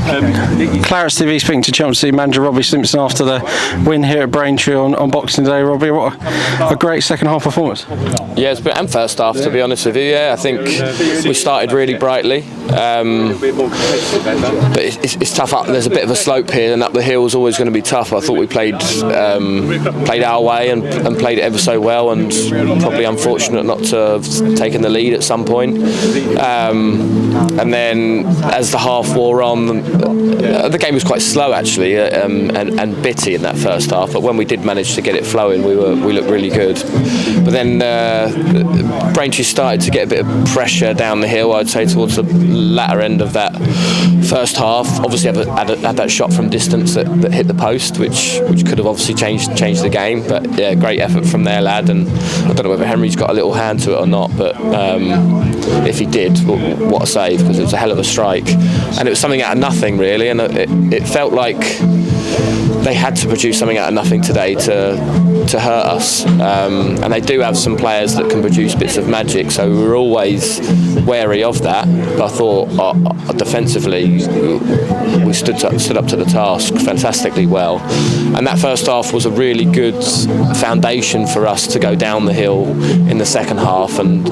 ClaretsTV speaking to Chelsea manager Robbie Simpson after the win here at Braintree on Boxing Day. Robbie, what a great second half performance. Yeah, it's been, and first half, to be honest with you. Yeah, I think we started really brightly, but it's tough up. There's a bit of a slope here, and up the hill is always going to be tough. I thought we played our way and played it ever so well, and probably unfortunate not to have taken the lead at some point. And then as the half wore on, the game was quite slow actually, and bitty in that first half. But when we did manage to get it flowing, we looked really good. But then Braintree started to get a bit of pressure down the hill, I'd say, towards the latter end of that first half. Obviously had that shot from distance that hit the post, which could have obviously changed the game. But yeah, great effort from their lad, and I don't know whether Henry's got a little hand to it or not, but if he did, what a save, because it was a hell of a strike, and it was something out of nothing really, and it felt like they had to produce something out of nothing today to hurt us, and they do have some players that can produce bits of magic, so we were always wary of that. But I thought defensively we stood up to the task fantastically well, and that first half was a really good foundation for us to go down the hill in the second half and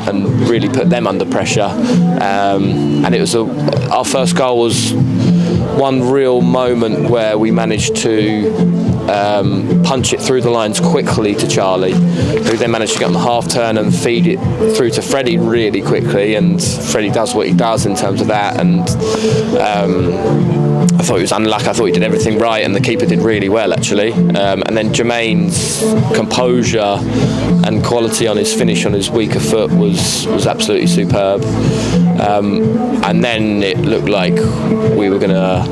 really put them under pressure, and it was our first goal was one real moment where we managed to punch it through the lines quickly to Charlie, who then managed to get on the half turn and feed it through to Freddie really quickly, and Freddie does what he does in terms of that, and I thought he was unlucky. I thought he did everything right, and the keeper did really well actually, and then Jermaine's composure and quality on his finish on his weaker foot was absolutely superb, and then it looked like we were going to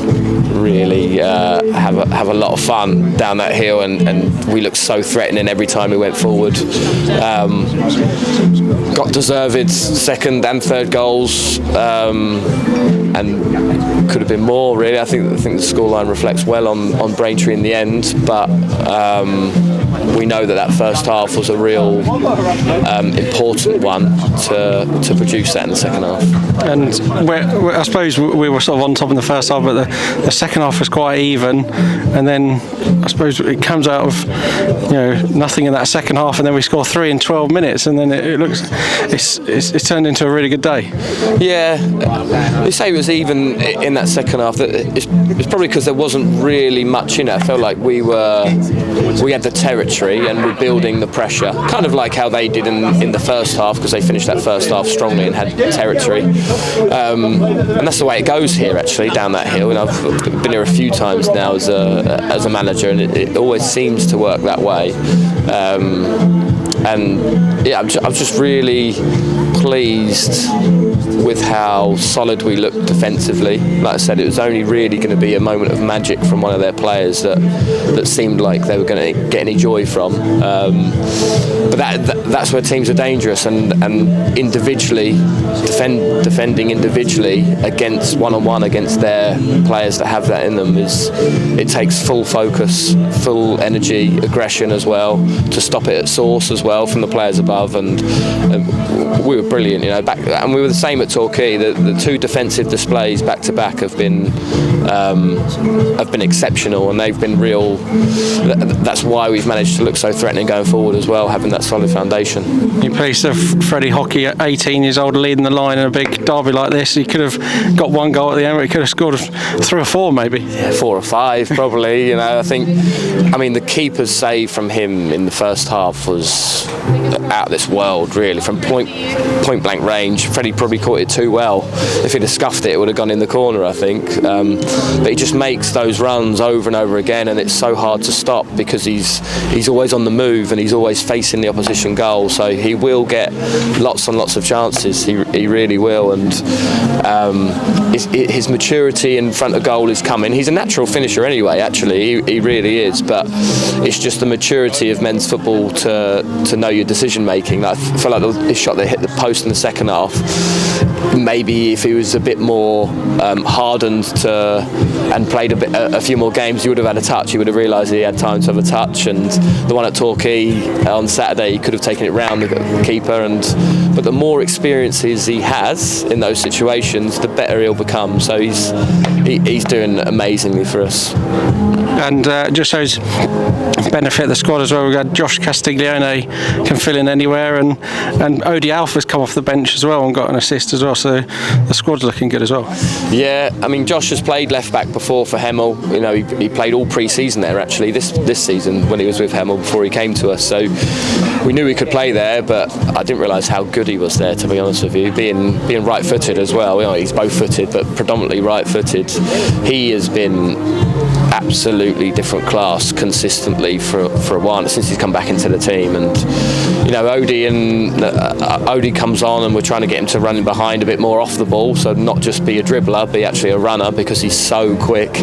really have a lot of fun down that hill, and we looked so threatening every time we went forward. Got deserved second and third goals, and could have been more really. I think the scoreline reflects well on Braintree in the end, but we know that first half was a real important one to produce that in the second half. And I suppose we were sort of on top in the first half, but the second half was quite even, and then I suppose it comes out of nothing in that second half, and then we score 3 in 12 minutes, and then it looks it's turned into a really good day. Yeah, they say it was even in that second half. That it's probably because there wasn't really much in it. I felt like we had the territory and we're building the pressure, kind of like how they did in the first half, because they finished that first half strongly and had territory. And that's the way it goes here actually, down that hill. And I've been here a few times now as a manager, and it always seems to work that way. And yeah, I'm just really pleased with how solid we looked defensively. Like I said, it was only really going to be a moment of magic from one of their players that seemed like they were going to get any joy from. But that's where teams are dangerous, and individually defending individually against one-on-one against their players that have that in them it takes full focus, full energy, aggression as well, to stop it at source as well from the players above, and we were brilliant, and we were the same at Torquay. The two defensive displays back to back have been exceptional, and they've been real. That's why we've managed to look so threatening going forward as well, having that solid foundation. You pleased of Freddie Hockey at 18 years old leading the line in a big derby like this? He could have got one goal at the end, but he could have scored 3 or 4 maybe. Yeah, 4 or 5 probably. I think the keeper's save from him in the first half was out of this world really, from point blank range. Freddie probably caught it too well. If he'd have scuffed it would have gone in the corner, I think. But he just makes those runs over and over again, and it's so hard to stop because he's always on the move and he's always facing the opposition goal, so he will get lots and lots of chances. He really will, and his maturity in front of goal is coming. He's a natural finisher anyway, actually, he really is, but it's just the maturity of men's football to know your decision making. I feel like his shot that hit the post in the second half. Maybe if he was a bit more hardened and played a few more games, he would have had a touch. He would have realised he had time to have a touch. And the one at Torquay on Saturday, he could have taken it round the keeper. But the more experiences he has in those situations, the better he'll become. So he's doing amazingly for us. And just shows benefit the squad as well. We've got Josh Castiglione can fill in anywhere, and Odie Alpha's come off the bench as well and got an assist as well. So the squad's looking good as well. Yeah, I mean, Josh has played left back before for Hemel. You know, he played all pre-season there actually this season when he was with Hemel before he came to us. So we knew he could play there, but I didn't realise how good he was there, to be honest with you. Being right-footed as well. You know, he's both-footed, but predominantly right-footed. He has been absolutely different class consistently for a while since he's come back into the team. And you know, Odie comes on, and we're trying to get him to run behind a bit more off the ball, so not just be a dribbler, be actually a runner, because he's so quick,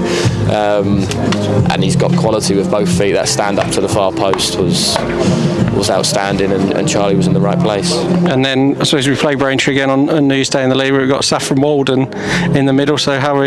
and he's got quality with both feet. That stand up to the far post was outstanding, and Charlie was in the right place. And then I suppose we play Braintree again on New Year's Day in the league. We've got Saffron Walden in the middle. So how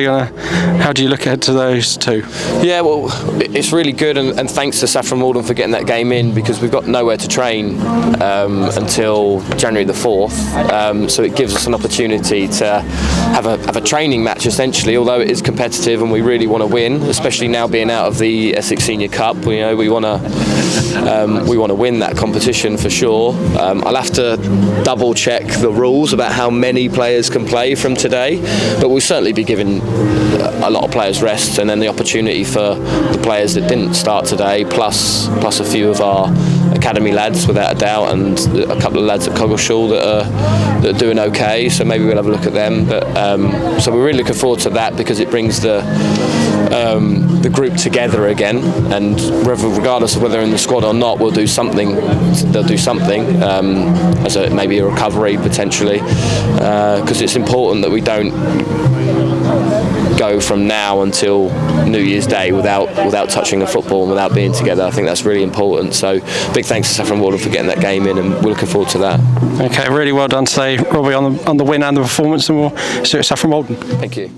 do you look ahead to those two? Yeah, well, it's really good, and thanks to Saffron Walden for getting that game in, because we've got nowhere to train until January the 4th. So it gives us an opportunity to have a training match essentially, although it is competitive and we really want to win, especially now being out of the Essex Senior Cup. We want to win that competition for sure. I'll have to double check the rules about how many players can play from today, but we'll certainly be giving a lot of players rest, and then the opportunity for the players that didn't start today, plus a few of our academy lads without a doubt, and a couple of lads at Coggeshall that are doing okay, so maybe we'll have a look at them. But so we're really looking forward to that, because it brings the group together again, and regardless of whether they're in the squad or not, they'll do something as maybe a recovery potentially, because it's important that we don't go from now until New Year's Day without touching the football and without being together. I think that's really important. So big thanks to Saffron Walden for getting that game in, and we're looking forward to that. Okay, really well done today, Robbie, on the win and the performance, and we'll see you at Saffron Walden. Thank you.